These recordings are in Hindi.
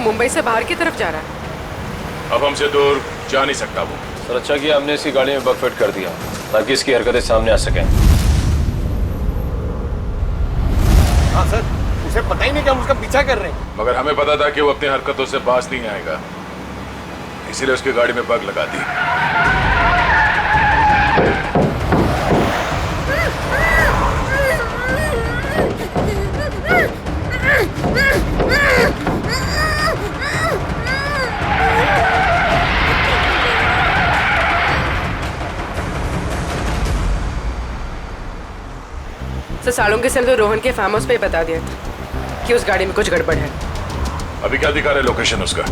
मुंबई से बाहर की तरफ जा रहा है। अब हमसे दूर जा नहीं सकता वो। सर अच्छा किया हमने इसकी गाड़ी में बग फिट कर दिया ताकि इसकी हरकतें सामने आ सकें। हाँ सर, उसे पता ही नहीं कि हम उसका पीछा कर रहे हैं। मगर हमें पता था कि वो अपनी हरकतों से बाज नहीं आएगा, इसीलिए उसकी गाड़ी में बग लगा दी। सर सालुंके सेल तो रोहन के फार्म हाउस पे ही बता दिया कि उस गाड़ी में कुछ गड़बड़ है। अभी क्या दिखा रहे लोकेशन उसका?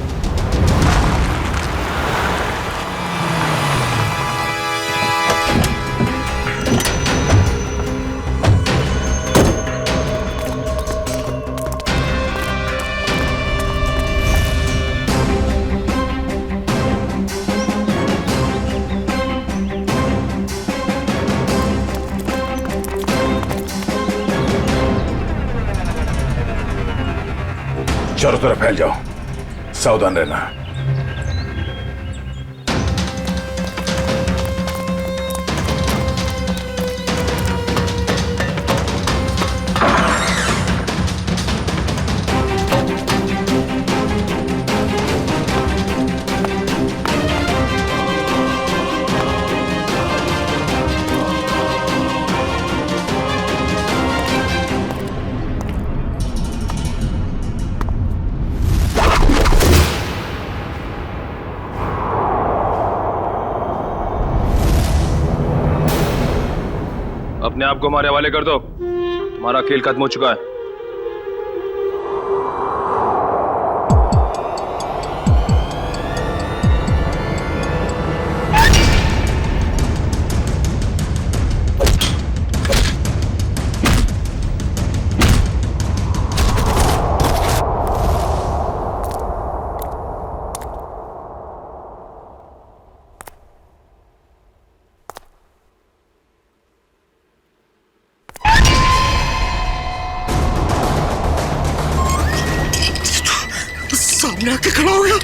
चारों तरफ फैल जाओ, सावधान रहना। अपने आप को हमारे हवाले कर दो, तुम्हारा खेल खत्म हो चुका है। सामने आके खड़ा हो गया।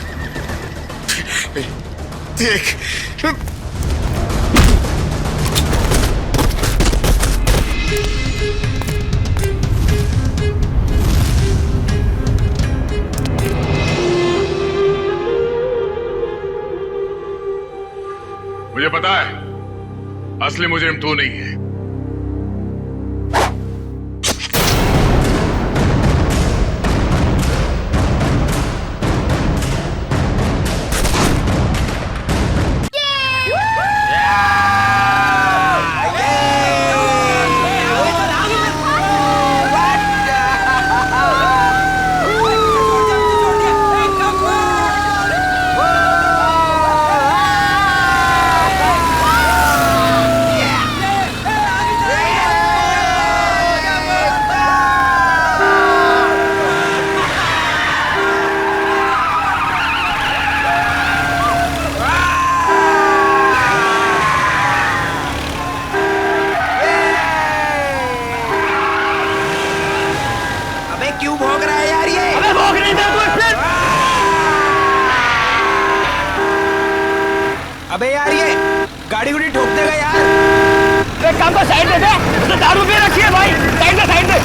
देख मुझे पता है असली मुजरिम तू नहीं है। क्यों भोग रहा है यार ये? अबे भोग नहीं दे तू फिर। अबे यार ये गाड़ी गुड़ी ठोक देगा यार। एक काम को साइड दे दे, उसने दारू पी रखी है भाई। साइड दे साइड दे।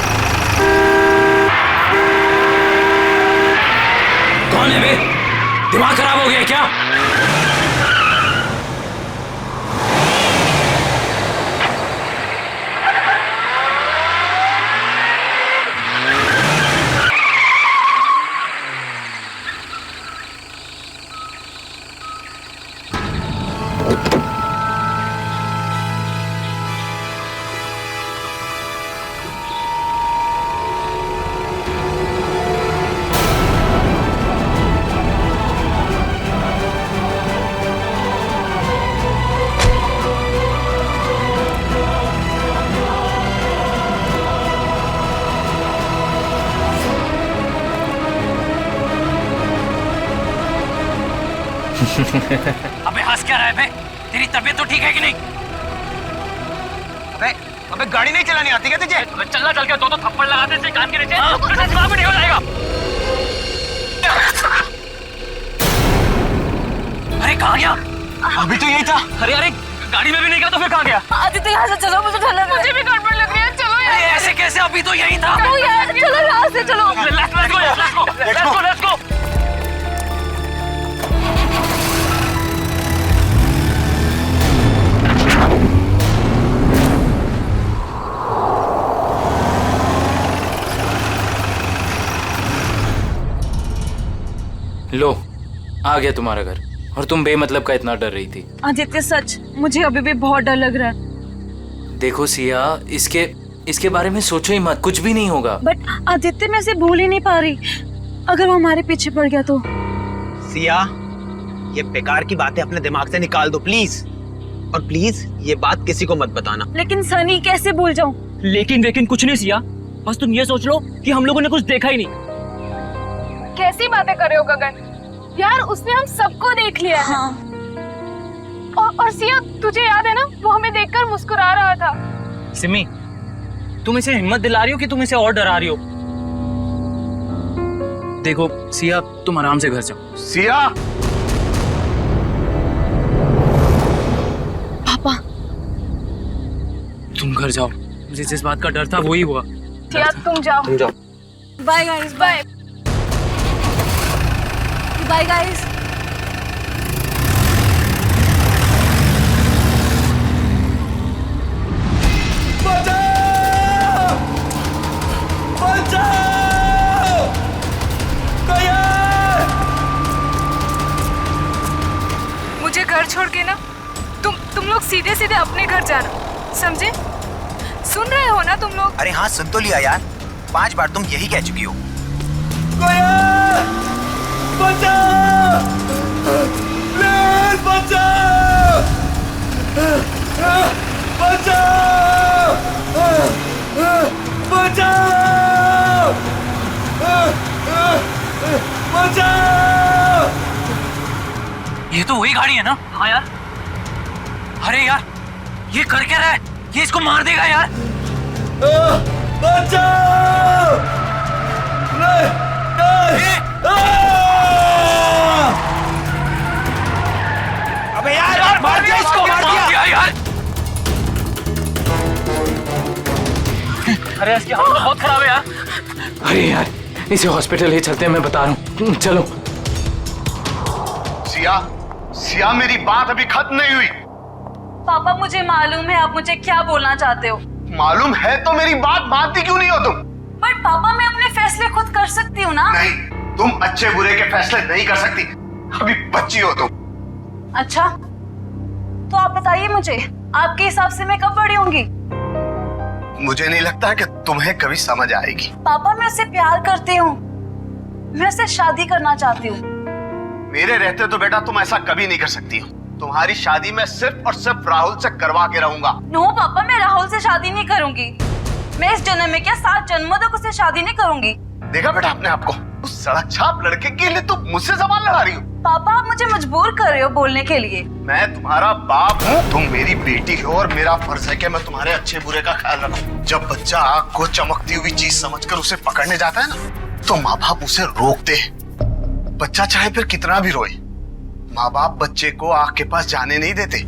कौन है बे? दिमाग खराब हो गया क्या? अबे हंस क्या रहा है बे? तेरी तबीयत तो ठीक है कि नहीं? अबे अबे गाड़ी नहीं चलानी आती क्या तुझे? चलना चल के दो थप्पड़ लगा दे कान के नीचे, जवाब नहीं हो जाएगा। अरे कहाँ गया? अभी तो यही था। अरे अरे गाड़ी में भी नहीं गया तो फिर कहाँ गया? आदित्य यहाँ से चलो, मुझे डर लग रहा है। मुझे भी गड़बड़ लग रही है, चलो यार। अरे ऐसे कैसे? अभी तो यही था। चलो यार, चलो यहाँ से चलो। Let's go. लो, आ गया तुम्हारा घर। और तुम बेमतलब का इतना डर रही थी। आदित्य सच, मुझे अभी भी बहुत डर लग रहा है। देखो सिया, इसके बारे में सोचो ही मत, कुछ भी नहीं होगा। बट आदित्य मैं इसे भूल ही नहीं पा रही। अगर वो हमारे पीछे पड़ गया तो? सिया, ये बेकार की बातें अपने दिमाग से निकाल दो प्लीज। और प्लीज ये बात किसी को मत बताना। लेकिन सनी कैसे भूल जाऊं? लेकिन कुछ नहीं सिया, बस तुम ये सोच लो कि हम लोगों ने कुछ देखा ही नहीं। कैसी बातें कर रहे हो गगन? यार उसने हम सबको देख लिया है। हाँ। और सिया, तुझे याद है ना, वो हमें देखकर मुस्कुरा रहा था। सिमी, तुम इसे हिम्मत दिला रही हो कि तुम इसे और डरा रही हो? देखो सिया, तुम आराम से घर जाओ। सिया, पापा तुम घर जाओ, मुझे जिस बात का डर था वही हुआ। सिया तुम जाओ। Bye guys, bye bye guys. मुझे घर छोड़ के ना तुम लोग सीधे सीधे अपने घर जाना, समझे? सुन रहे हो ना तुम लोग? अरे हाँ, सुन तो लिया यार। 5 बार तुम यही कह चुकी हो। ये तो वही गाड़ी है ना? हाँ यार। अरे यार, ये कर क्या रहा है? ये इसको मार देगा यार। अबे यार मार दिया इसको, मार दिया यार। अरे इसकी हालत बहुत खराब है यार। अरे यार, इसे हॉस्पिटल ले चलते हैं, मैं बता रहा हूँ। चलो। सिया, मेरी बात अभी खत्म नहीं हुई। पापा मुझे मालूम है आप मुझे क्या बोलना चाहते हो। मालूम है तो मेरी बात मानती क्यों नहीं हो तुम? बट पापा मैं अपने फैसले खुद कर सकती हूँ ना। नहीं, तुम अच्छे बुरे के फैसले नहीं कर सकती। अभी बच्ची हो तुम। अच्छा, तो आप बताइए मुझे, आपके हिसाब से मैं कब बड़ी होंगी? मुझे नहीं लगता कि तुम्हें कभी समझ आएगी। पापा मैं उससे प्यार करती हूँ, मैं उससे शादी करना चाहती हूँ। मेरे रहते तो बेटा तुम ऐसा कभी नहीं कर सकती हो। तुम्हारी शादी मैं सिर्फ और सिर्फ राहुल से करवा के रहूंगा। नो पापा, मैं राहुल से शादी नहीं करूंगी। मैं इस जन्म में क्या 7 जन्मों तक उससे शादी नहीं करूंगी। देखा बेटा अपने आप को, उस सड़क छाप लड़के के लिए तुम मुझसे सवाल लड़ा रही हो। पापा आप मुझे मजबूर कर रहे हो बोलने के लिए। मैं तुम्हारा बाप हूँ, तुम मेरी बेटी हो और मेरा फर्ज है कि मैं तुम्हारे अच्छे बुरे का ख्याल रखूं। जब बच्चा आग को चमकती हुई चीज समझकर उसे पकड़ने जाता है ना, तो माँ बाप उसे रोकते हैं। बच्चा चाहे फिर कितना भी रोए, माँ बाप बच्चे को आग के पास जाने नहीं देते।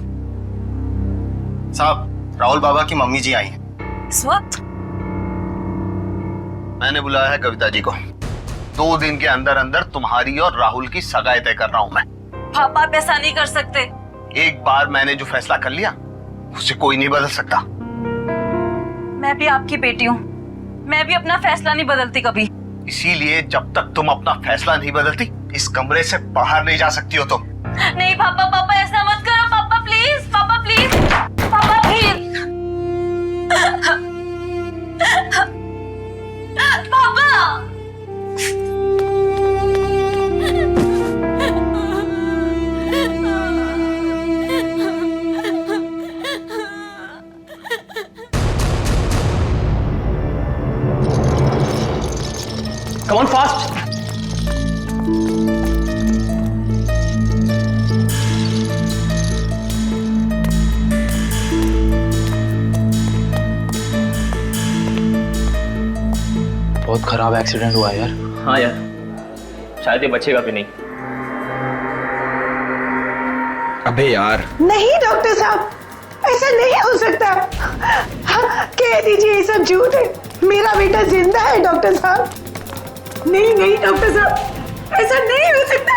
साहब, राहुल बाबा की मम्मी जी आई हैं। इस वक्त? मैंने बुलाया है कविता जी को। 2 दिन के अंदर अंदर तुम्हारी और राहुल की सगाई तय कर रहा हूँ मैं। पापा आप ऐसा नहीं कर सकते। एक बार मैंने जो फैसला कर लिया उसे कोई नहीं बदल सकता। मैं भी आपकी बेटी हूँ, मैं भी अपना फैसला नहीं बदलती कभी। इसीलिए जब तक तुम अपना फैसला नहीं बदलती, इस कमरे से बाहर नहीं जा सकती हो तुम। नहीं पापा, पापा ऐसा मत करो पापा, प्लीज पापा, प्लीज पापा, प्लीज पापा। Come on fast. बहुत खराब एक्सीडेंट हुआ यार। हाँ यार, शायद ये बचेगा भी नहीं। अबे यार। नहीं डॉक्टर साहब, ऐसा नहीं हो सकता। कह दीजिए ये सब झूठ है, मेरा बेटा जिंदा है डॉक्टर साहब। नहीं नहीं डॉक्टर साहब, ऐसा नहीं हो सकता।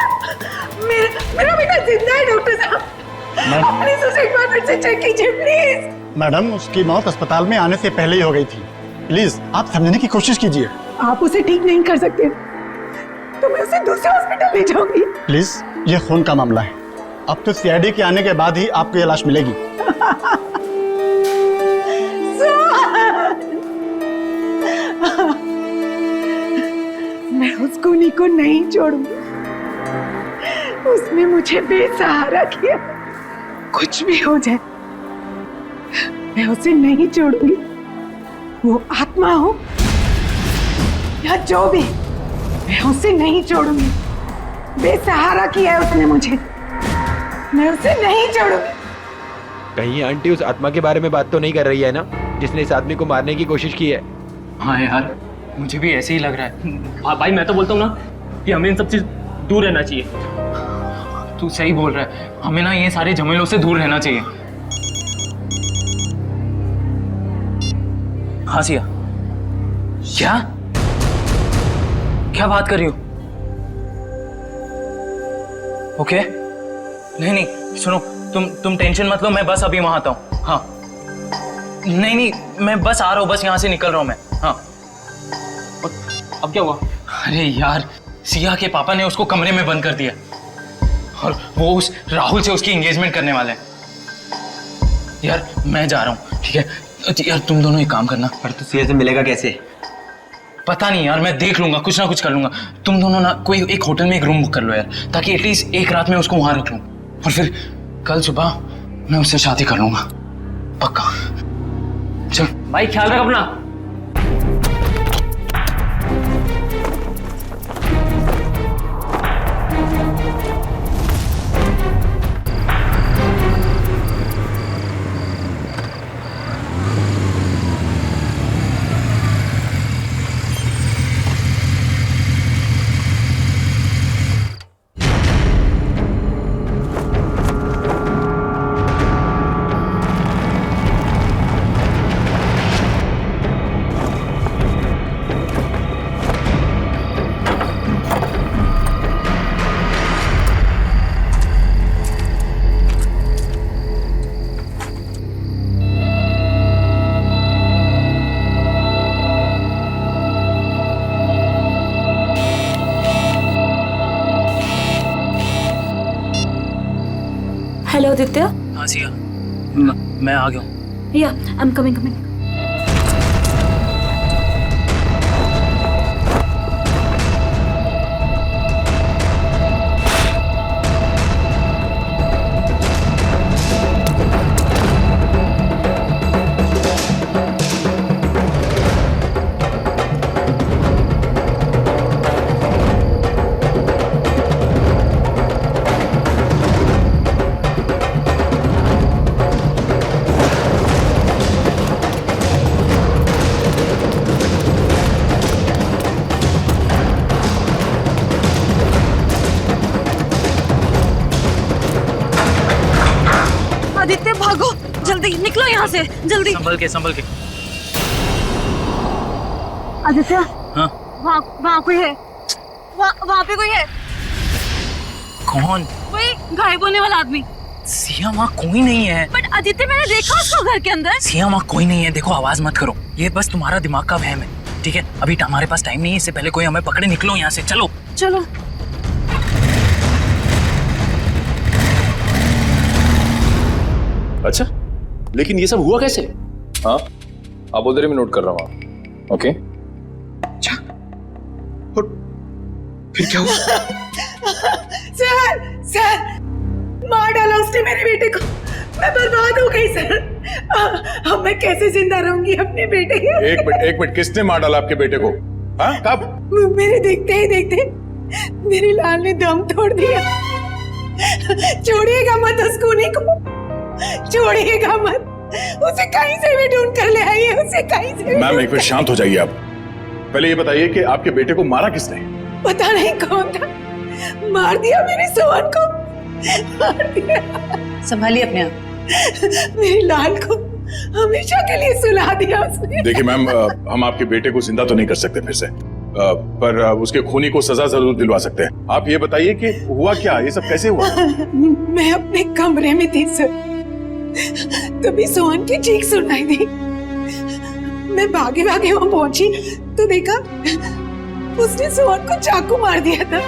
मेरा बेटा जिंदा है डॉक्टर साहब। प्लीज उसे एक बार फिर से चेक कीजिए प्लीज। मैडम, उसकी मौत अस्पताल में आने से पहले ही हो गई थी। प्लीज आप समझने की कोशिश कीजिए। आप उसे ठीक नहीं कर सकते तो मैं उसे दूसरे हॉस्पिटल ले जाऊंगी। प्लीज, ये खून का मामला है। अब तो सीआईडी के आने के बाद ही आपको ये लाश मिलेगी। मैं उस खूनी को नहीं छोड़ूंगी। उसने मुझे बेसहारा किया। कुछ भी हो जाए मैं उसे नहीं छोड़ूंगी। वो आत्मा हो या जो भी, मैं उसे नहीं छोड़ूंगी। बेसहारा किया है उसने मुझे, मैं उसे नहीं छोड़ूंगी। कहीं आंटी उस आत्मा के बारे में बात तो नहीं कर रही है ना, जिसने इस आदमी को मारने की कोशिश की है? हाँ यार, मुझे भी ऐसे ही लग रहा है। हाँ भाई, मैं तो बोलता हूँ ना कि हमें इन सब चीज दूर रहना चाहिए। तू सही बोल रहा है, हमें ना ये सारे झमेलों से दूर रहना चाहिए। हाँ सिया, क्या क्या बात कर रही हो? ओके, नहीं नहीं सुनो, तुम टेंशन मत लो, मैं बस अभी वहां आता हूँ। हाँ नहीं नहीं, मैं बस आ रहा हूँ, बस यहाँ से निकल रहा हूँ मैं। हाँ अब क्या हुआ? अरे यार, सिया के पापा ने उसको कमरे में बंद कर दिया और वो उस राहुल से उसकी एंगेजमेंट करने वाले हैं। यार मैं जा रहा हूँ, ठीक है? यार तुम दोनों एक काम करना। पर तू सिया से मिलेगा कैसे? पता नहीं यार, मैं देख लूंगा, कुछ ना कुछ कर लूंगा। तुम दोनों ना कोई एक होटल में एक रूम बुक कर लो यार, ताकि एटलीस्ट एक रात में उसको वहां रख लूं और फिर कल सुबह मैं उससे शादी कर लूंगा, पक्का। चल भाई, ख्याल रख अपना। हेलो आदित्य। हाँ सिया, मैं आ गया हूँ। या आई एम कमिंग। आदित्य भागो, जल्दी निकलो यहाँ से, जल्दी। संभल के आदित्य, हाँ वहाँ कोई है, वहाँ पे कोई है। कौन? वही गायब होने वाला आदमी। सिया, वहाँ कोई नहीं है। बट आदित्य, मैंने देखा उसको घर के अंदर। सिया, वहाँ कोई नहीं है। देखो, आवाज मत करो, ये बस तुम्हारा दिमाग का वहम है, ठीक है? अभी हमारे पास टाइम नहीं है, इससे पहले कोई हमें पकड़े। निकलो यहाँ से, चलो चलो। अच्छा, लेकिन ये सब हुआ कैसे? हाँ, आप उधर ही मैं नोट कर रहा हूँ। ओके, अच्छा, और फिर क्या हुआ? सर, मार डाला उसने मेरे बेटे को। मैं बर्बाद हो गई सर। अब मैं कैसे जिंदा रहूंगी अपने बेटे के? एक मिनट, किसने मार डाला आपके बेटे को? हाँ, कब? मेरे देखते ही देखते मेरे लाल ने दम तोड़ दिया। छोड़िएगा मत उस खूनी को, छोड़िएगा मत। उसे कहीं से भी ढूंढ कर ले आइए, उसे कहीं से। मैम, एक मिनट शांत हो जाइए आप। पहले ये बताइए कि आपके बेटे को मारा किसने? पता नहीं कौन था, मार दिया मेरे सोहन को। संभालिए अपने आप। मेरे लाल को हमेशा के लिए सुला दिया उसने। देखिए मैम, हम आपके बेटे को जिंदा तो नहीं कर सकते फिर से, पर उसके खूनी को सजा जरूर दिलवा सकते हैं। आप ये बताइए कि हुआ क्या, ये सब कैसे हुआ? मैं अपने कमरे में थी सर, तभी सोहन की चीख सुनाई दी। मैं भागे भागे वहां पहुंची तो देखा उसने सोहन को चाकू मार दिया था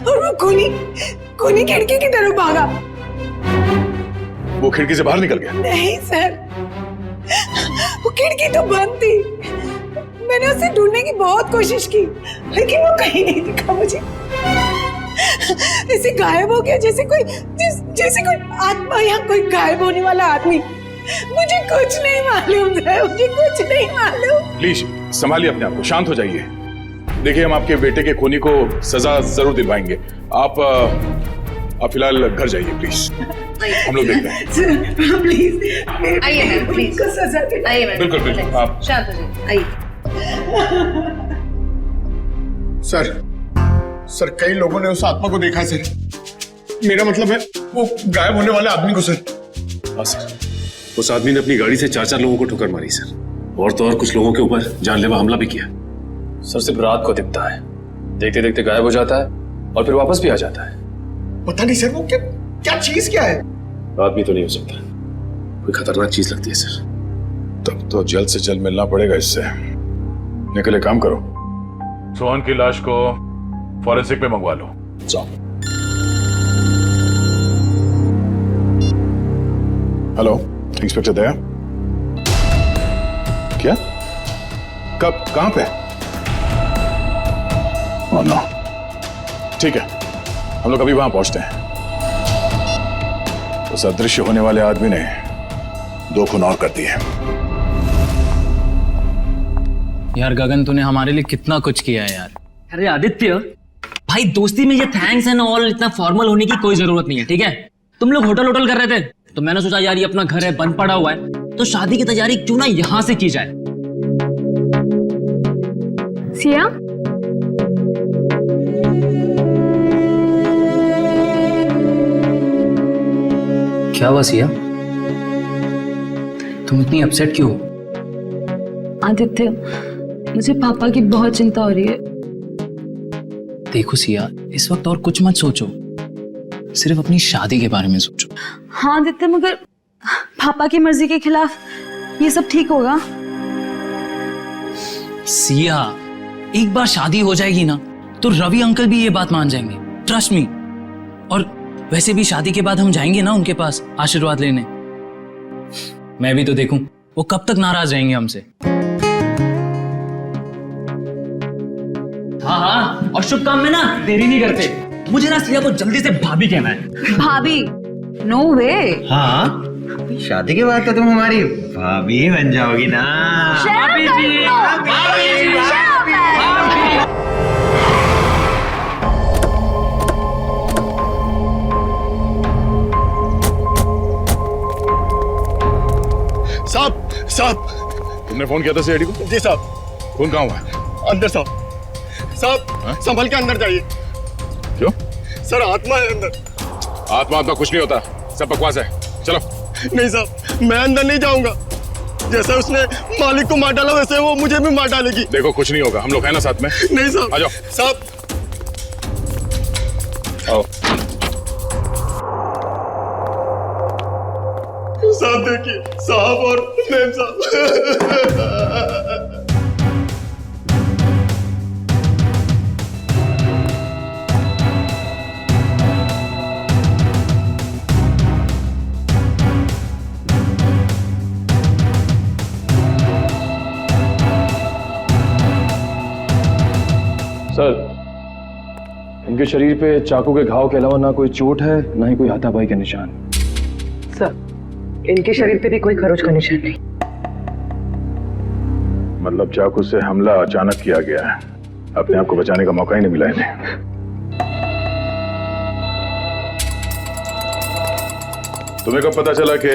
और वो खूनी खिड़की की तरफ भागा। वो खिड़की से बाहर निकल गया? नहीं सर, वो खिड़की तो बंद थी। मैंने उसे ढूंढने की बहुत कोशिश की लेकिन वो कहीं नहीं दिखा मुझे। ऐसे गायब हो गया जैसे कोई आत्मा या कोई गायब होने वाला आदमी। मुझे कुछ नहीं मालूम है, मुझे कुछ नहीं मालूम। प्लीज संभालिए अपने आप को, शांत हो जाइए। देखिए हम आपके बेटे के खूनी को सजा जरूर दिलवाएंगे। आप फिलहाल घर जाइए प्लीज, हम लोग देखते हैं। प्लीज आइए मैम, प्लीज को सजा दे। आइए मैम, बिल्कुल बिल्कुल, आप शांत हो जाइए, आइए। सर कई लोगों ने उस आत्मा को देखा है सर। मेरा मतलब है वो गायब होने वाले आदमी को सर। हाँ सर, उस आदमी ने अपनी गाड़ी से 4-4 लोगों को ठोकर मारी सर, और तो और कुछ लोगों के ऊपर जानलेवा हमला भी किया। सर सिर्फ रात को दिखता है, देखते देखते गायब हो जाता है और फिर वापस भी आ जाता है। पता नहीं सर वो क्या चीज क्या है। आदमी तो नहीं हो सकता, कोई खतरनाक चीज लगती है सर। तब तो जल्द से जल्द मिलना पड़ेगा इससे। निकले, काम करो, सोहन की लाश को फॉरेंसिक में मंगवा लो। जाओ। हेलो इंस्पेक्टर दया, क्या, कब, कहां पे? ओह नो, ठीक है, हम लोग अभी वहां पहुंचते हैं। उस अदृश्य होने वाले आदमी ने 2 खून और कर दिए। यार गगन, तूने हमारे लिए कितना कुछ किया है यार। अरे आदित्य भाई, दोस्ती में ये थैंक्स एंड ऑल इतना फॉर्मल होने की कोई जरूरत नहीं है, ठीक है? तुम लोग होटल कर रहे थे तो मैंने सोचा यार ये अपना घर है, बंद पड़ा हुआ है, तो शादी की तैयारी क्यों ना यहां से की जाए। सिया, क्या हुआ सिया, तुम इतनी अपसेट क्यों हो? आदित्य, मुझे पापा की बहुत चिंता हो रही है। देखो सिया, इस वक्त और कुछ मत सोचो, सिर्फ अपनी शादी के बारे में सोचो। हाँ आदित्य, मगर पापा की मर्जी के खिलाफ ये सब ठीक होगा? सिया, एक बार शादी हो जाएगी ना तो रवि अंकल भी ये बात मान जाएंगे, ट्रस्ट मी। और वैसे भी शादी के बाद हम जाएंगे ना उनके पास आशीर्वाद लेने। मैं भी तो देखूं वो कब तक नाराज रहेंगे हमसे। हाँ, और शुभ काम में ना देरी नहीं करते। मुझे ना सिया को जल्दी से भाभी कहना है। भाभी? नो वे। हाँ, शादी के बाद तो तुम हमारी भाभी बन जाओगी ना। भाभी जी, साहब तुमने फोन किया था सीआईडी को? जी साहब। खून कहाँ हुआ है? अंदर साहब संभल के अंदर जाइए। क्यों? सर आत्मा है अंदर। आत्मा कुछ नहीं होता, सब बकवास है, चलो। नहीं साहब, मैं अंदर नहीं जाऊंगा। जैसे उसने मालिक को मार डाला वैसे वो मुझे भी मार डालेगी। देखो कुछ नहीं होगा, हम लोग हैं ना साथ में। नहीं साहब। आ जाओ साहब। आओ। साहब देखिए, साहब और मैम साहब। सर, इनके शरीर पे चाकू के घाव के अलावा ना कोई चोट है, ना ही कोई हाथापाई के निशान। सर, इनके शरीर पे भी कोई खरोच का निशान नहीं। मतलब चाकू से हमला अचानक किया गया है, अपने आप को बचाने का मौका ही नहीं मिला इन्हें। तुम्हें कब पता चला कि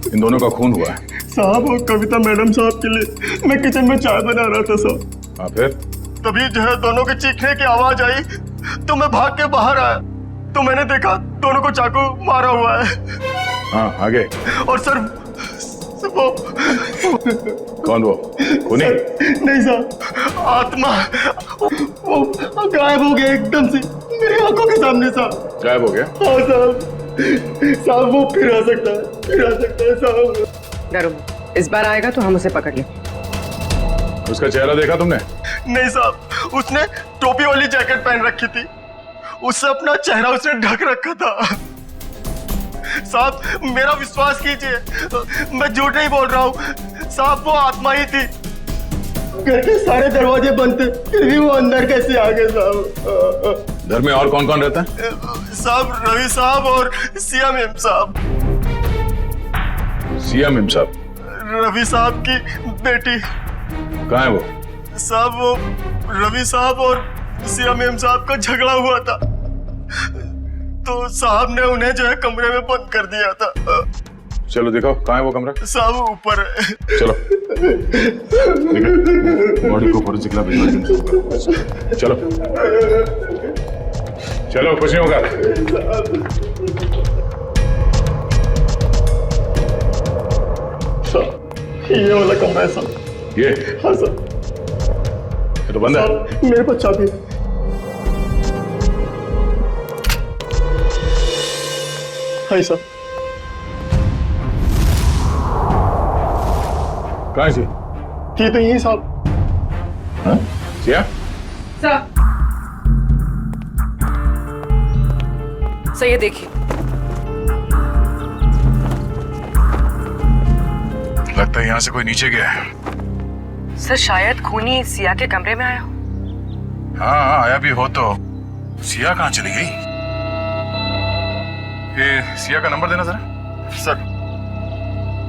इन दोनों का खून हुआ है? साहब, और कविता मैडम साहब के लिए मैं किचन में चाय बना रहा था साहब। हाँ, फिर? तभी जो है दोनों के चीखने की आवाज आई तो मैं भाग के बाहर आया। तो मैंने देखा दोनों को चाकू मारा हुआ है। हाँ आगे। और सर वो कौन वो? खूनी? नहीं सर, आत्मा वो गायब हो गया एकदम से मेरी आंखों के सामने साहब। गायब हो गया? हाँ साहब वो फिर आ सकता है साहब। डरो, इस बार आएगा तो हम उसे पकड़ लें। उसका चेहरा देखा तुमने? नहीं साहब, उसने टोपी वाली जैकेट पहन रखी थी, उससे अपना चेहरा उसने ढक रखा था। साहब मेरा विश्वास कीजिए, मैं झूठ नहीं बोल रहा हूँ साहब, वो आत्मा ही थी। घर के सारे दरवाजे बंद थे फिर भी वो अंदर कैसे आ गए साहब? घर में और कौन कौन रहता है? साहब रवि साहब और सिया मेम साहब। सिया मेम साहब? रवि साहब की बेटी। कहाँ है वो? साहब वो रवि साहब और सिया मेम साहब का झगड़ा हुआ था, तो साहब ने उन्हें जो है कमरे में बंद कर दिया था। चलो दिखाओ कहाँ है वो कमरा। साहब ऊपर है। चलो बॉडी को फोरेंसिक लैब भिजवा। चलो चलो, कुछ नहीं होगा। ये वाला कमरा है साहब। ये? हाँ सर। ये तो बंद है। मेरे पास चाबी है। हाँ सर। कहाँ है? ये तो यही साहब। हाँ? सिया? सर ये देखिए। लगता है यहाँ से कोई नीचे गया है। सर शायद खूनी सिया के कमरे में आया हो। हाँ आया भी हो तो सिया कहाँ चली गई? ये सिया का नंबर देना जरा। सर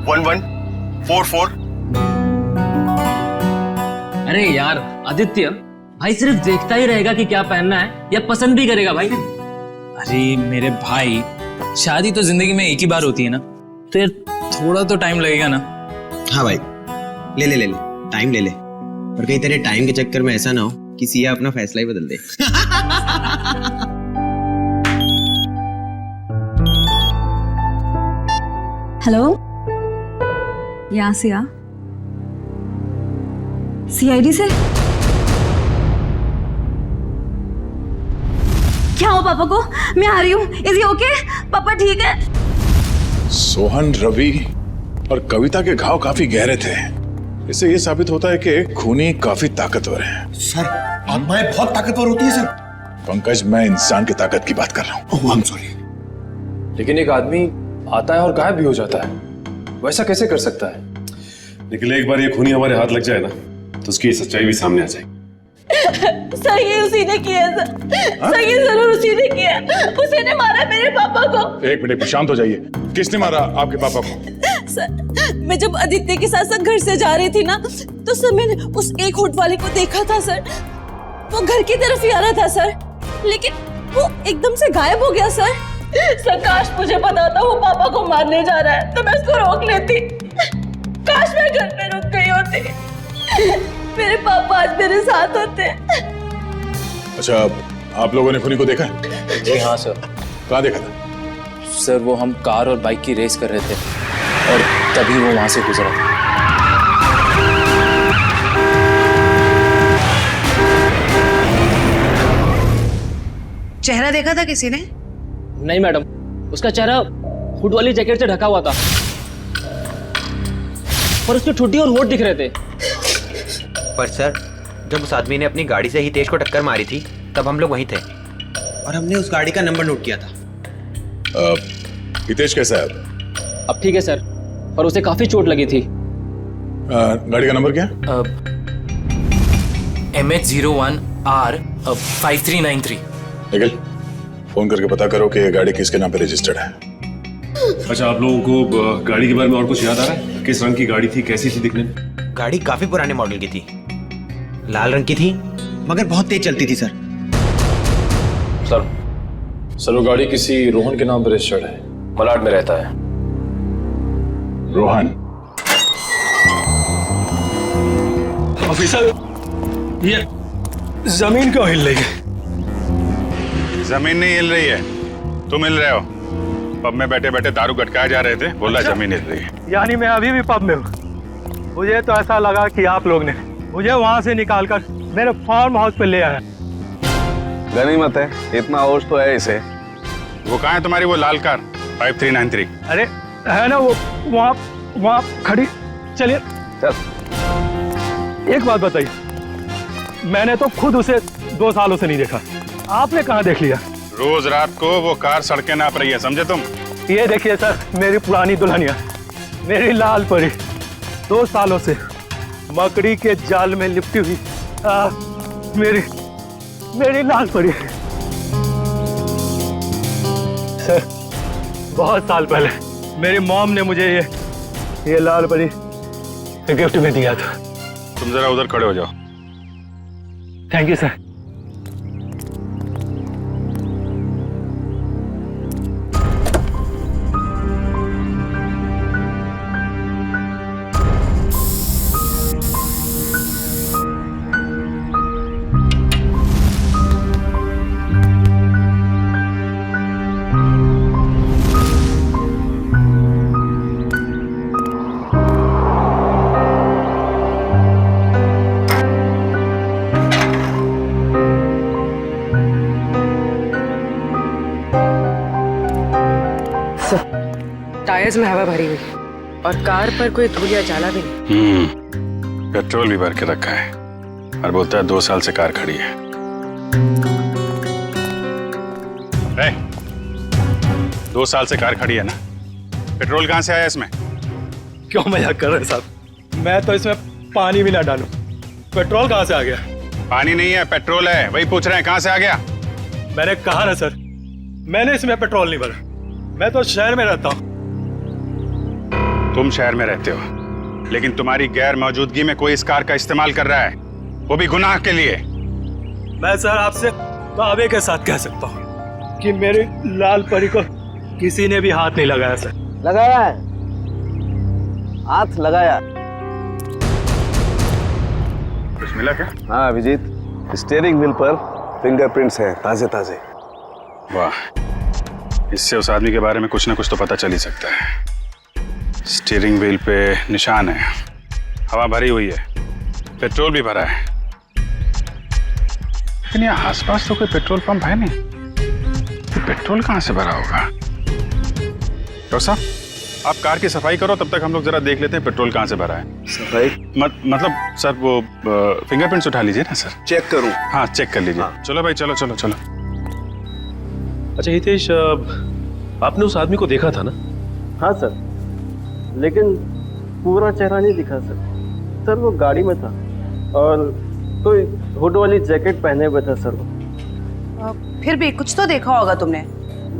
1144। अरे यार आदित्य, भाई सिर्फ देखता ही रहेगा कि क्या पहनना है या पसंद भी करेगा भाई? अरे मेरे भाई, शादी तो जिंदगी में एक ही बार होती है ना, तो यार थोड़ा तो टाइम लगेगा ना। हाँ भाई, ले ले ले ले, टाइम ले ले, और कहीं तेरे टाइम के चक्कर में ऐसा ना हो कि सिया अपना फैसला ही बदल दे। हेलो, यहाँ सिया, सीआईडी से क्या हो पापा को? मैं आ रही हूँ। Is he okay? पापा ठीक है? सोहन, रवि और कविता के घाव काफी गहरे थे। इससे ये साबित होता है कि खूनी काफी ताकतवर है। सर आत्माएं बहुत ताकतवर होती है सर। पंकज, मैं इंसान की ताकत की बात कर रहा हूँ। ओह आई एम सॉरी। लेकिन एक आदमी आता है और गायब भी हो जाता है, वैसा कैसे कर सकता है? लेकिन एक बार ये खूनी हमारे हाथ लग जाए ना, तो उसकी सच्चाई भी सामने आ जाएगी। सर ये उसी ने किया सर ये जरूर उसी ने किया। उसी ने मारा मेरे पापा को। एक मिनट, शांत हो जाइए। किसने मारा आपके पापा को? सर मैं जब आदित्य के साथ घर से जा रही थी ना, तो सर मैंने उस एक होट वाले को देखा था सर। वो घर की तरफ ही आ रहा था सर, लेकिन वो एकदम से गायब हो गया सर। काश मुझे पता था वो पापा को मारने जा रहा है, तो मैं उसको रोक लेती। काश मैं घर पे रुक गई होती, मेरे पापा आज मेरे साथ होते। अच्छा, आप लोगों ने खूनी को देखा? जी हाँ सर। कहाँ देखा था? सर वो हम कार और बाइक की रेस कर रहे थे और तभी वो वहां से गुजरा था। चेहरा देखा था किसी ने? नहीं मैडम, उसका चेहरा हुड वाली जैकेट से ढका हुआ था और उसकी ठुड्डी और होठ दिख रहे थे। पर सर, जब उस आदमी ने अपनी गाड़ी से हितेश को टक्कर मारी थी, तब हम लोग वहीं थे और हमने उस गाड़ी का नंबर नोट किया था। हितेश कैसा है? अब ठीक है सर, पर उसे काफी चोट लगी थी। गाड़ी का नंबर क्या? MH01R5393। निकल, फोन करके पता करो कि ये गाड़ी किसके नाम पे रजिस्टर्ड है। अच्छा, आप लोगों को गाड़ी के बारे में और कुछ याद आ रहा है? किस रंग की गाड़ी थी, कैसी थी दिखने में? गाड़ी काफी पुराने मॉडल की थी, लाल रंग की थी, मगर बहुत तेज चलती थी सर। सर वो गाड़ी किसी रोहन के नाम पर रजिस्टर्ड है, मलाड में रहता है। रोहन? ऑफिसर, ये जमीन क्यों हिल रही है? जमीन नहीं हिल रही है, तुम मिल रहे हो? पब में बैठे बैठे दारू गटकाए जा रहे थे, बोला जमीन हिल रही है। यानी मैं अभी भी पब में हूँ। मुझे तो ऐसा लगा कि आप लोग ने मुझे वहाँ से निकालकर मेरे फार्म हाउस पे ले आया। गनीमत है, इतना होश तो है इसे। वो कहाँ है तुम्हारी वो लाल कार 5393? अरे है ना वो वहाँ खड़ी। चलिए चल। एक बात बताइए, मैंने तो खुद उसे 2 सालों से नहीं देखा, आपने कहाँ देख लिया? रोज रात को वो कार सड़कें नाप रही है, समझे तुम? ये देखिए सर, मेरी पुरानी दुल्हनिया, मेरी लाल परी, 2 सालों से मकड़ी के जाल में लिपटी हुई मेरी लाल परी। सर, बहुत साल पहले मेरी मॉम ने मुझे ये लाल परी गिफ्ट में दिया था। तुम जरा उधर खड़े हो जाओ। Thank you sir. टायर्स में हवा भरी हुई और कार पर कोई धूल या जाला भी नहीं। पेट्रोल भी भर के रखा है और बोलता है 2 साल से कार खड़ी है। 2 साल से कार खड़ी है ना, पेट्रोल कहाँ से आया इसमें? क्यों मजाक कर रहे हैं साहब? मैं तो इसमें पानी भी ना डालूं, पेट्रोल कहाँ से आ गया? पानी नहीं है, पेट्रोल है, वही पूछ रहे हैं कहाँ से आ गया। मैंने कहा ना सर, मैंने इसमें पेट्रोल नहीं भरा। मैं तो शहर में रहता हूँ। तुम शहर में रहते हो, लेकिन तुम्हारी गैर मौजूदगी में कोई इस कार का इस्तेमाल कर रहा है, वो भी गुनाह के लिए। मैं सर आपसे दावे के साथ कह सकता हूँ कि मेरी लाल परी को किसी ने भी हाथ नहीं लगाया सर। लगाया है, हाथ लगाया। कुछ मिला क्या? हाँ अभिजीत, स्टीयरिंग व्हील पर फिंगरप्रिंट्स हैं, ताजे ताजे। वाह, इससे उस आदमी के बारे में कुछ ना कुछ तो पता चल ही सकता है। स्टीयरिंग व्हील पे निशान है, हवा भरी हुई है, पेट्रोल भी भरा है, लेकिन यहाँ आसपास तो कोई पेट्रोल पंप है नहीं। तो पेट्रोल कहाँ से भरा होगा? डॉक्टर साहब, आप कार की सफाई करो, तब तक हम लोग जरा देख लेते हैं पेट्रोल कहाँ से भरा है। सफाई मतलब सर वो फिंगरप्रिंट्स उठा लीजिए ना सर। चेक करूं? हाँ चेक कर लीजिए। हाँ। चलो भाई, चलो चलो चलो। अच्छा हितेश, आपने उस आदमी को देखा था ना? हाँ सर, लेकिन पूरा चेहरा नहीं दिखा सर। सर वो गाड़ी में था और कोई हुड वाली जैकेट पहने हुए था सर वो। फिर भी कुछ तो देखा होगा तुमने।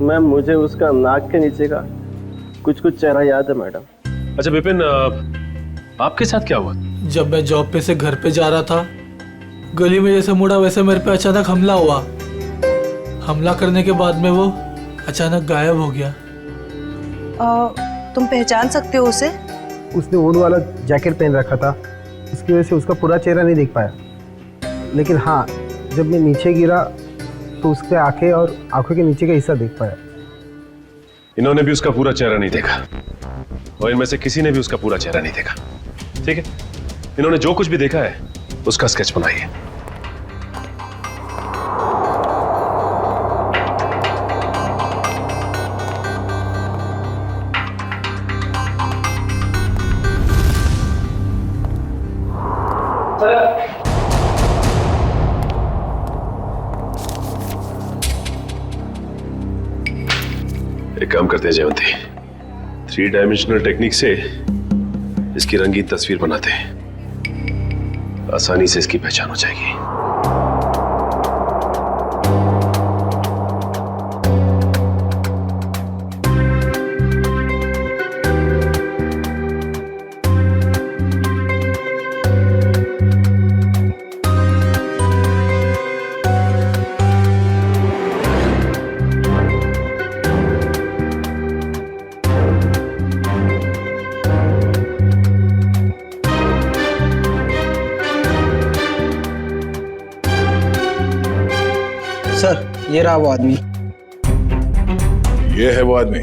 मैम मुझे उसका नाक के नीचे का कुछ चेहरा याद है मैडम। अच्छा विपिन, आपके साथ क्या हुआ? जब मैं जॉब पे से घर पे जा रहा था, गली में जैसे मुड़ा वैसे मेरे पे अचानक हमला हुआ। हमला करने के बाद में वो अचानक गायब हो गया। तुम पहचान सकते हो उसे? उसने ऊन वाला जैकेट पहन रखा था, इसकी वजह से उसका पूरा चेहरा नहीं देख पाया। लेकिन हाँ, जब मैं नीचे गिरा तो उसके आंखें और आंखों के नीचे का हिस्सा देख पाया। इन्होंने भी उसका पूरा चेहरा नहीं देखा और इनमें से किसी ने भी उसका पूरा चेहरा नहीं देखा। ठीक है, इन्होंने जो कुछ भी देखा है उसका स्केच बनाइए। एक काम करते हैं जयवंती, 3 डायमेंशनल टेक्निक से इसकी रंगीन तस्वीर बनाते हैं, आसानी से इसकी पहचान हो जाएगी। सर ये रहा वो आदमी। ये है वो आदमी।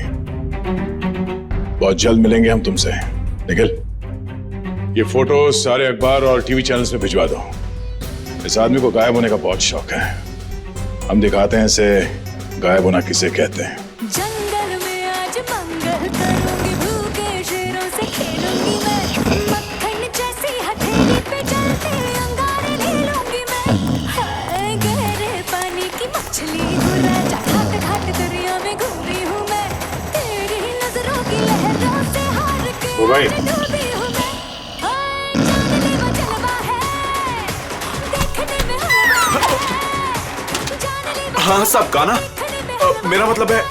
बहुत जल्द मिलेंगे हम तुमसे। निखिल, ये फोटो सारे अखबार और टीवी चैनल्स में भिजवा दो। इस आदमी को गायब होने का बहुत शौक है। हम दिखाते हैं इसे गायब होना किसे कहते हैं। जंगल में आज मंगल करूंगी, भूखे शेरों से खेलूंगी मैं, मक्खन जैसी हथेली पे चलते अंगारे ले लूंगी मैं। हाय गहरे पानी की मछली हूँ राजा, घाट घाट दरिया में घूमी हूँ मैं, तेरी नजरों की लहरों से हार के ओ भाई, डूबी हूँ मैं। हाय जंगली वो जलवा है, देखने में हलवा है। हाँ साहब, गाना मेरा मतलब है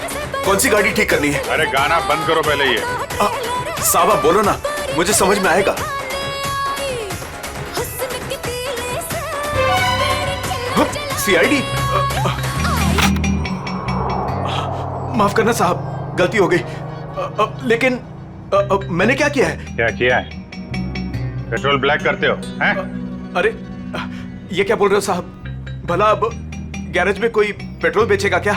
कौन सी गाड़ी ठीक करनी है? अरे गाना बंद करो पहले ये। साहब आप बोलो ना, मुझे समझ में आएगा। सीआईडी, माफ करना साहब, गलती हो गई। लेकिन मैंने क्या किया है? क्या किया है? पेट्रोल ब्लैक करते हो हैं? अरे ये क्या बोल रहे हो साहब? भला अब गैरेज में कोई पेट्रोल बेचेगा क्या?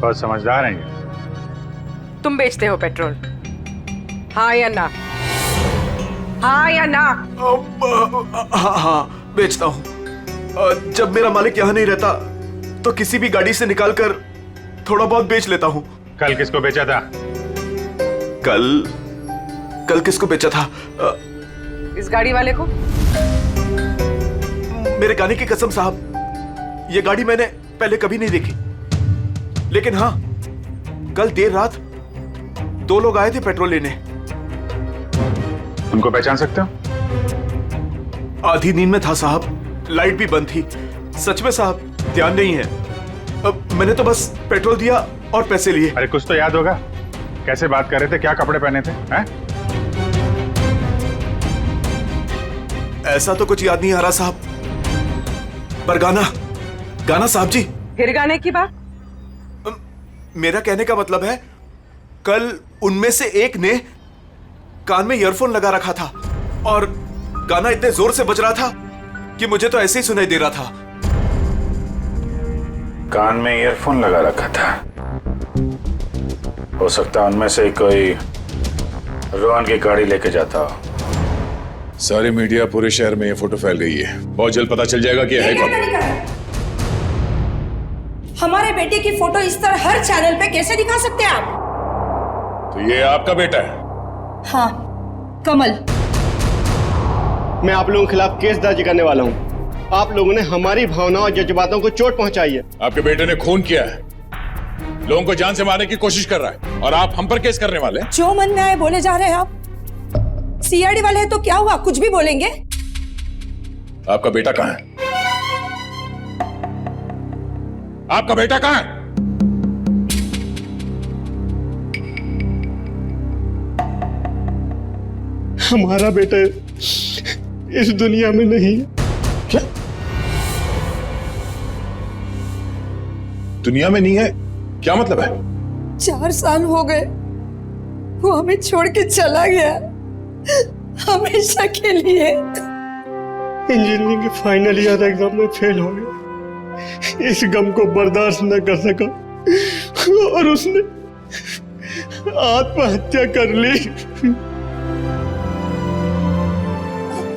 बहुत समझदार हैं ये। तुम बेचते हो पेट्रोल, हाँ या ना? हाँ या ना? हाँ बेचता हूँ। जब मेरा मालिक यहाँ नहीं रहता तो किसी भी गाड़ी से निकालकर थोड़ा बहुत बेच लेता हूँ। कल किसको बेचा था? कल किसको बेचा था? इस गाड़ी वाले को। मेरे गाने की कसम साहब, ये गाड़ी मैंने पहले कभी नहीं देखी, लेकिन हाँ कल देर रात 2 लोग आए थे पेट्रोल लेने। उनको पहचान सकते हो? आधी नींद में था साहब, लाइट भी बंद थी। सच में साहब ध्यान नहीं है। अब मैंने तो बस पेट्रोल दिया और पैसे लिए। अरे कुछ तो याद होगा, कैसे बात कर रहे थे, क्या कपड़े पहने थे हैं? ऐसा तो कुछ याद नहीं आ रहा साहब, पर गाना साहब जी। फिर गाने की बात? मेरा कहने का मतलब है कल उनमें से एक ने कान में ईयरफोन लगा रखा था और गाना इतने जोर से बज रहा था कि मुझे तो ऐसे ही सुनाई दे रहा था। कान में ईयरफोन लगा रखा था? हो सकता है उनमें से कोई रोहन की गाड़ी लेके जाता हो। सारी मीडिया, पूरे शहर में ये फोटो फैल गई है। बहुत जल्द पता चल जाएगा कि है कौन। हमारे बेटे की फोटो इस तरह हर चैनल पे कैसे दिखा सकते हैं आप? तो ये आपका बेटा है? हाँ, कमल। मैं आप लोगों के खिलाफ केस दर्ज करने वाला हूँ। आप लोगों ने हमारी भावनाओं और जज्बातों को चोट पहुंचाई है। आपके बेटे ने खून किया है, लोगों को जान से मारने की कोशिश कर रहा है, और आप हम पर केस करने वाले हैं? जो मन में आए बोले जा रहे हैं आप। सीआईडी वाले हैं तो क्या हुआ, कुछ भी बोलेंगे। आपका बेटा कहाँ है? आपका बेटा कहाँ है? हमारा बेटा इस दुनिया में नहीं है। क्या? दुनिया में नहीं है? क्या मतलब है? 4 साल हो गए, वो हमें छोड़ के चला गया, हमेशा के लिए। इंजीनियरिंग के फाइनल ईयर एग्जाम में फेल हो गया। इस गम को बर्दाश्त न कर सका और उसने आत्महत्या कर ली।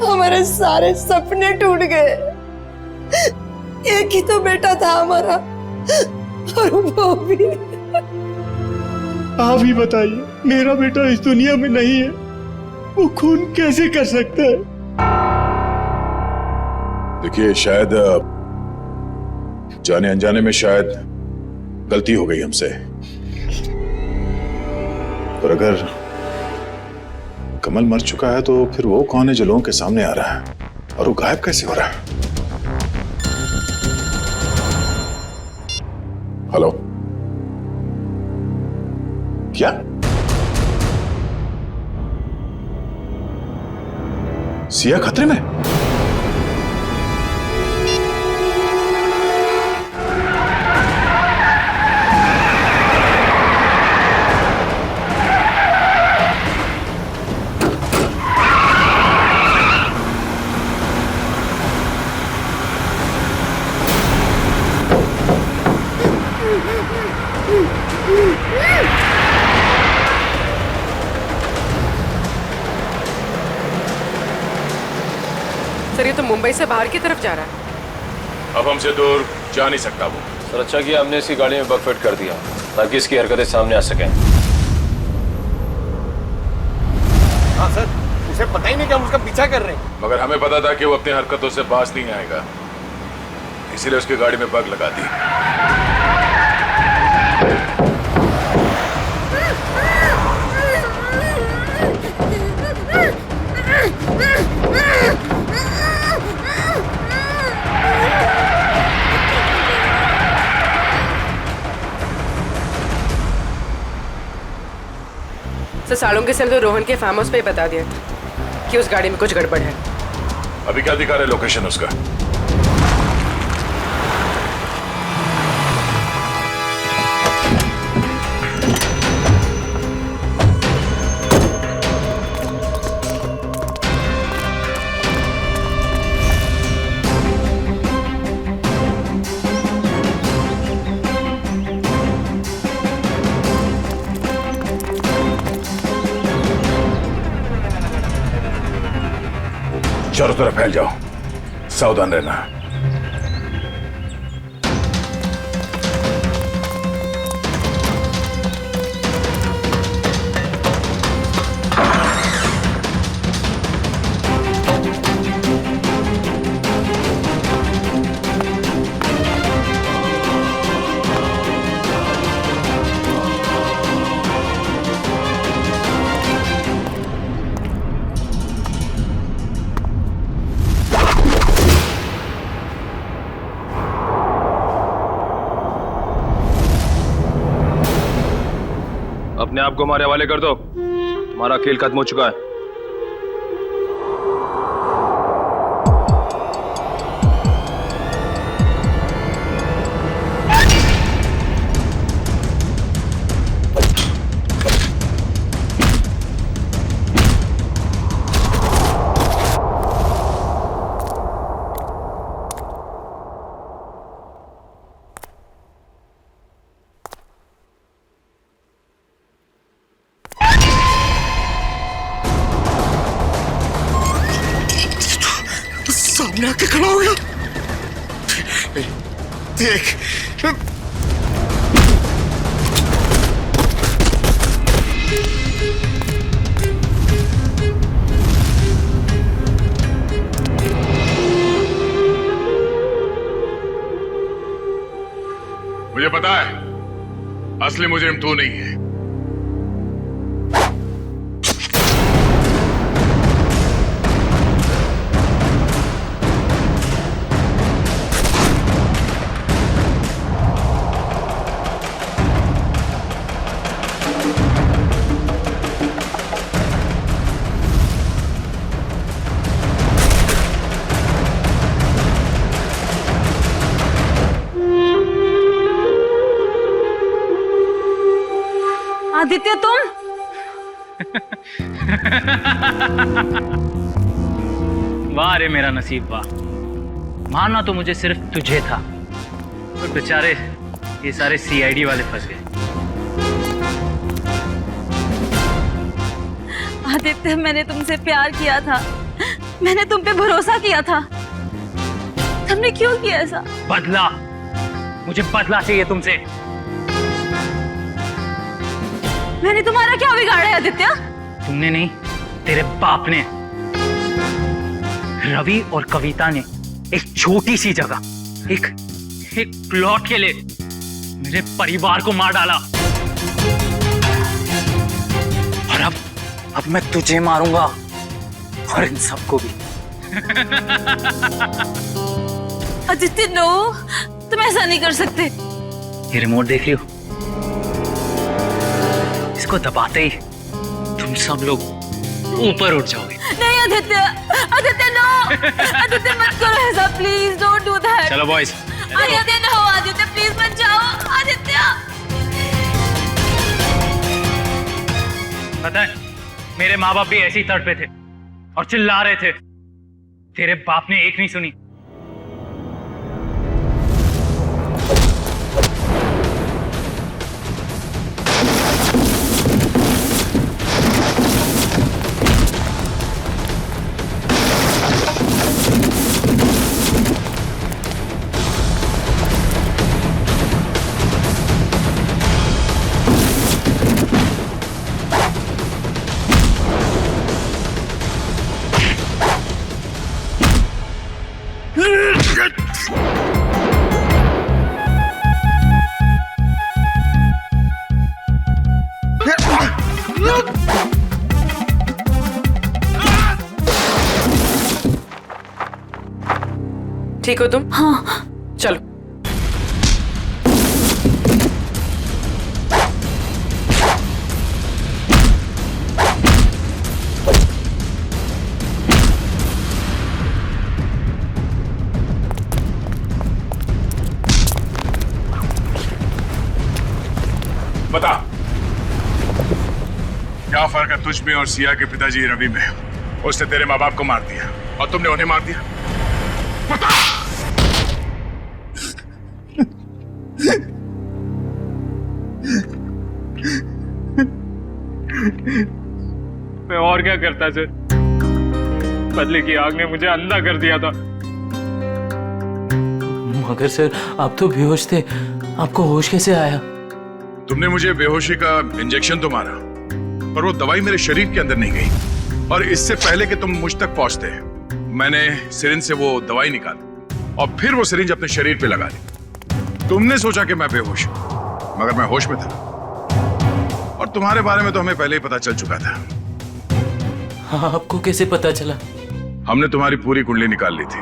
हमारे सारे सपने टूट गए। एक ही तो बेटा था हमारा, और वो भी। आप ही बताइए, मेरा बेटा इस दुनिया में नहीं है, वो खून कैसे कर सकता है? देखिए, शायद जाने अनजाने में शायद गलती हो गई हमसे, पर अगर कमल मर चुका है तो फिर वो कौन है जो लोगों के सामने आ रहा है, और वो गायब कैसे हो रहा है? हेलो, क्या सिया खतरे में? मुंबई से बाहर की तरफ जा रहा है। अब हमसे दूर जा नहीं सकता वो। सर अच्छा किया हमने इसकी गाड़ी में बग फिट कर दिया ताकि इसकी हरकतें सामने आ सकें। हाँ सर, उसे पता ही नहीं कि हम उसका पीछा कर रहे हैं। मगर हमें पता था कि वो अपनी हरकतों से बाज नहीं आएगा, इसीलिए उसकी गाड़ी में बग लगा दी। सर सालुंके सेल तो रोहन के फार्म हाउस पे ही बता दिया कि उस गाड़ी में कुछ गड़बड़ है। अभी क्या दिखा रहे लोकेशन उसका? चारों तरफ फैल जाओ, सावधान रहना। अपने आप को हमारे हवाले कर दो, तुम्हारा खेल खत्म हो चुका है। सामने आके खड़ा हो गया। देख मुझे पता है असली मुजरिम तू नहीं है। आदित्य तुम वाह रे मेरा नसीब वाह, मारना तो मुझे सिर्फ तुझे था, और बेचारे ये सारे सीआईडी वाले फंस गए। आदित्य मैंने तुमसे प्यार किया था, मैंने तुम पे भरोसा किया था, तुमने क्यों किया ऐसा? बदला, मुझे बदला चाहिए तुमसे। मैंने तुम्हारा क्या बिगाड़ा है आदित्य? तुमने नहीं, तेरे बाप ने। रवि और कविता ने एक छोटी सी जगह एक प्लॉट के लिए मेरे परिवार को मार डाला, और अब मैं तुझे मारूंगा और इन सबको भी। आदित्य नो, तुम ऐसा नहीं कर सकते। ये रिमोट देख रही हो? इसको दबाते ही तुम सब लोग ऊपर उठ जाओगे। नहीं आदित्य, आदित्य नो, आदित्य मत करो ऐसा, प्लीज डोंट डू दैट। चलो boys. Aditya no, Aditya please मत जाओ, आदित्य। पता है मेरे माँ बाप भी ऐसी तड़ पे थे और चिल्ला रहे थे, तेरे बाप ने एक नहीं सुनी। ठीक हो तुम? हाँ। चलो। बता, क्या फर्क है तुझ में और सिया के पिताजी रवि में? उसने तेरे माँ बाप को मार दिया और तुमने उन्हें मार दिया। बता। मैं और क्या करता सर? बदले की आग ने मुझे अंधा कर दिया था। मगर सर आप तो बेहोश थे, आपको होश कैसे आया? तुमने मुझे बेहोशी का इंजेक्शन तो मारा, पर वो दवाई मेरे शरीर के अंदर नहीं गई। और इससे पहले कि तुम मुझ तक पहुंचते, मैंने सिरिंज से वो दवाई निकाली और फिर वो सिरिंज अपने शरीर पे लगा ली। तुमने सोचा कि मैं बेहोश हूं, मगर मैं होश में था। और तुम्हारे बारे में तो हमें पहले ही पता चल चुका था। हाँ, आपको कैसे पता चला? हमने तुम्हारी पूरी कुंडली निकाल ली थी।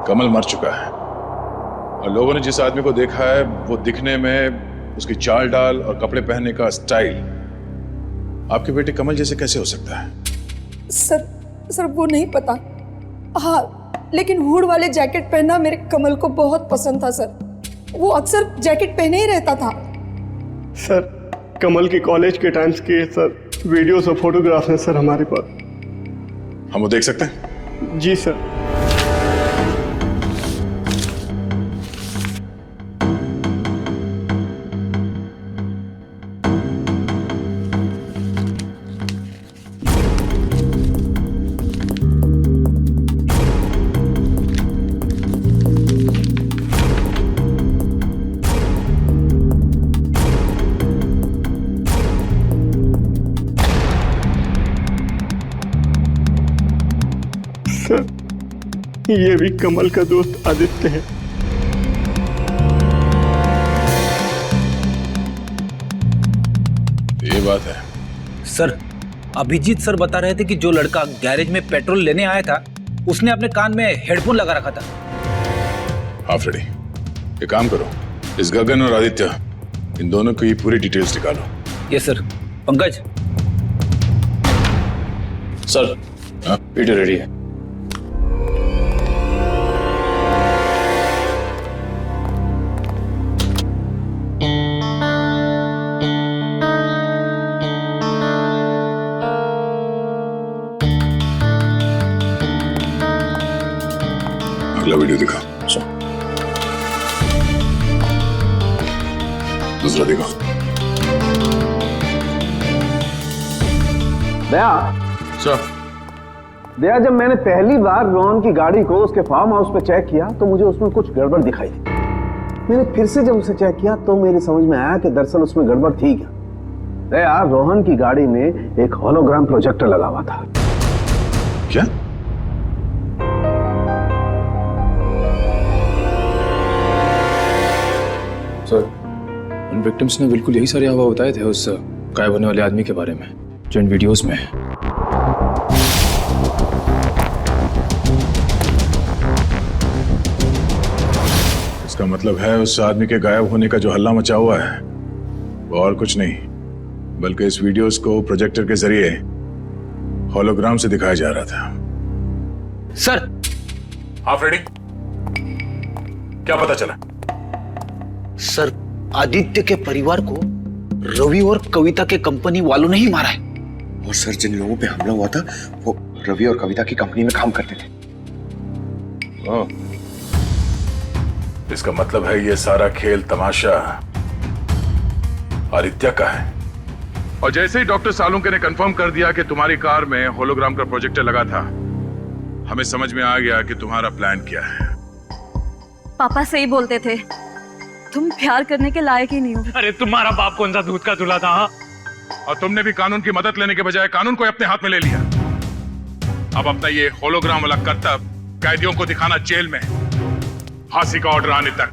कमल मर चुका है और लोगों ने जिस आदमी को देखा है वो दिखने में, उसकी चाल डाल और कपड़े पहनने का स्टाइल आपके बेटे कमल जैसे कैसे हो सकता है? सर वो नहीं पता। हाँ, लेकिन हुड वाले जैकेट पहनना मेरे कमल को बहुत पसंद था सर। वो अक्सर जैकेट पहने ही रहता था। सर कमल के कॉलेज के टाइम्स के सर वीडियोस और फोटोग्राफ हैं सर हमारे पास। हम वो देख सकते हैं? जी सर। ये भी कमल का दोस्त आदित्य है। ये बात है सर। अभिजीत सर बता रहे थे कि जो लड़का गैरेज में पेट्रोल लेने आया था उसने अपने कान में हेडफोन लगा रखा था। हाँ फ्रेडी, ये काम करो, इस गगन और आदित्य इन दोनों की पूरी डिटेल्स निकालो। Yes sir. Pankaj sir, video ready है। अगला वीडियो दिखा। दूसरा दिखा। दया सर, दया, जब मैंने पहली बार रोहन की गाड़ी को उसके फार्म हाउस पे चेक किया तो मुझे उसमें कुछ गड़बड़ दिखाई दी। मैंने फिर से जब उसे चेक किया तो मेरी समझ में आया कि दरअसल उसमें गड़बड़ थी क्या। दया, रोहन की गाड़ी में एक होलोग्राम प्रोजेक्टर लगा हुआ था। क्या? सर, उन विक्टिम्स ने बिल्कुल यही सारे हवा बताए थे उस गायब होने वाले आदमी के बारे में जो इन वीडियोस में है। इसका मतलब है उस आदमी के गायब होने का जो हल्ला मचा हुआ है वो और कुछ नहीं बल्कि इस वीडियोस को प्रोजेक्टर के जरिए होलोग्राम से दिखाया जा रहा था। सर। हाँ फ्रेडी, क्या पता चला? सर, आदित्य के परिवार को रवि और कविता के कंपनी वालों ने ही मारा है। और सर, जिन लोगों पे हमला हुआ था वो रवि और कविता की कंपनी में काम करते थे। इसका मतलब है ये सारा खेल तमाशा आदित्य का है। और जैसे ही डॉक्टर सालुंके ने कंफर्म कर दिया कि तुम्हारी कार में होलोग्राम का प्रोजेक्टर लगा था, हमें समझ में आ गया कि तुम्हारा प्लान क्या है। पापा सही बोलते थे, तुम प्यार करने के लायक ही नहीं हो। अरे तुम्हारा बाप कौन सा दूध का दूल्हा था? हाँ? और तुमने भी कानून की मदद लेने के बजाय कानून को अपने हाथ में ले लिया। अब अपना ये होलोग्राम वाला करतब कैदियों को दिखाना जेल में, फांसी का ऑर्डर आने तक।